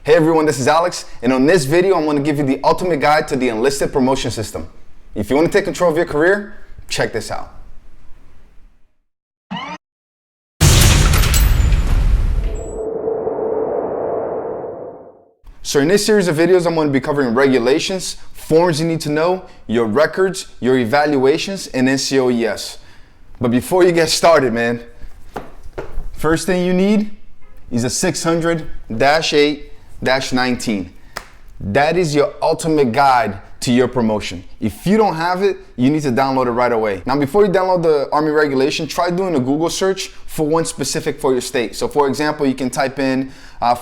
Hey everyone, this is Alex, and on this video I'm going to give you the ultimate guide to the enlisted promotion system. If you want to take control of your career, check this out. So in this series of videos, I'm going to be covering regulations, forms you need to know, your records, your evaluations, and NCOES. But before you get started, man, first thing you need is a 600-8-19. That is your ultimate guide to your promotion. If you don't have it, you need to download it right away. Now, before you download the Army regulation, try doing a Google search for one specific for your state. So for example, you can type in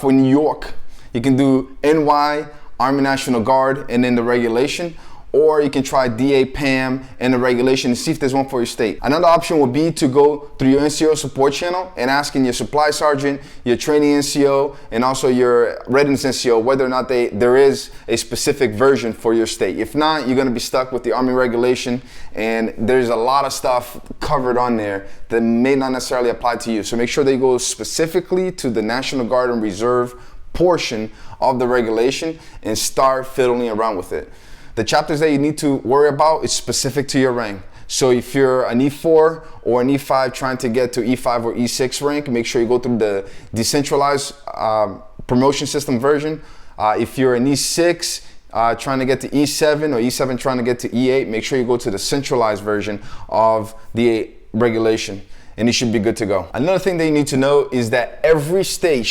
for New York, you can do NY, Army National Guard, and then the regulation. Or you can try DA PAM and the regulation and see if there's one for your state. Another option would be to go through your NCO support channel and asking your supply sergeant, your training NCO, and also your readiness NCO whether or not there is a specific version for your state. If not, you're going to be stuck with the Army regulation, and there's a lot of stuff covered on there that may not necessarily apply to you. So make sure that you go specifically to the National Guard and Reserve portion of the regulation and start fiddling around with it. The chapters that you need to worry about is specific to your rank. So if you're an E4 or an E5 trying to get to E5 or E6 rank, make sure you go through the decentralized promotion system version. If you're an E6 trying to get to E7 or E7 trying to get to E8, make sure you go to the centralized version of the regulation, and you should be good to go. Another thing that you need to know is that every state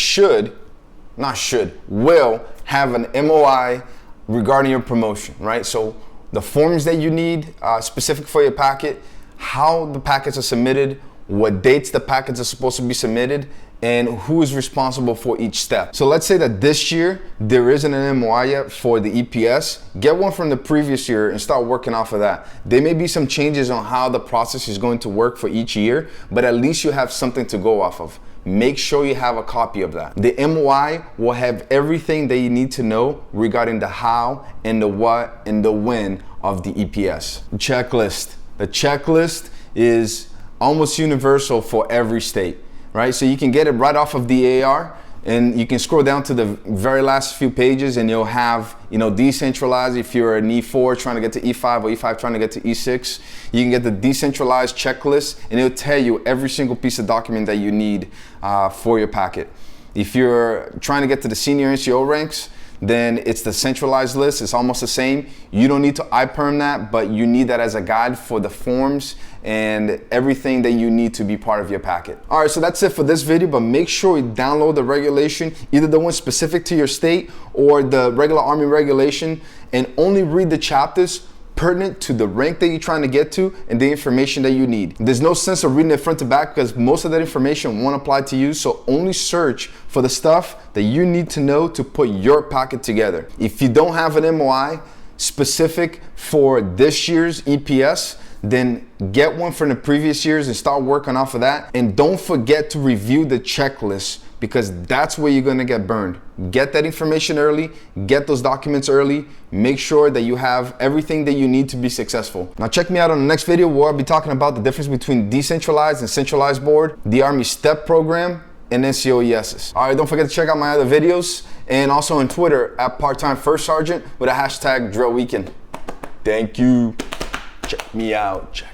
will have an MOI regarding your promotion, right? So the forms that you need specific for your packet, how the packets are submitted, what dates the packets are supposed to be submitted, and who is responsible for each step. So let's say that this year there isn't an MOI yet for the EPS. Get one from the previous year and start working off of that. There may be some changes on how the process is going to work for each year, but at least you have something to go off of. Make sure you have a copy of that. The MOI will have everything that you need to know regarding the how and the what and the when of the EPS. Checklist. The checklist is almost universal for every state, right? So you can get it right off of the AR, and you can scroll down to the very last few pages and you'll have, decentralized. If you're an E4 trying to get to E5 or E5 trying to get to E6, you can get the decentralized checklist, and it'll tell you every single piece of document that you need for your packet. If you're trying to get to the senior NCO ranks, then it's the centralized list. It's almost the same. You don't need to IPERM that, but you need that as a guide for the forms and everything that you need to be part of your packet. All right, so that's it for this video, but make sure you download the regulation, either the one specific to your state or the regular Army regulation, and only read the chapters pertinent to the rank that you're trying to get to and the information that you need. There's no sense of reading it front to back because most of that information won't apply to you, so only search for the stuff that you need to know to put your packet together. If you don't have an MOI specific for this year's EPS, then get one from the previous years and start working off of that. And don't forget to review the checklist, because that's where you're going to get burned. Get that information early, get those documents early, make sure that you have everything that you need to be successful. Now check me out on the next video where I'll be talking about the difference between decentralized and centralized board, the Army STEP program, and NCOESs. All right, don't forget to check out my other videos, and also on Twitter at part-time first sergeant with a hashtag drill weekend. Thank you. Check me out. Check.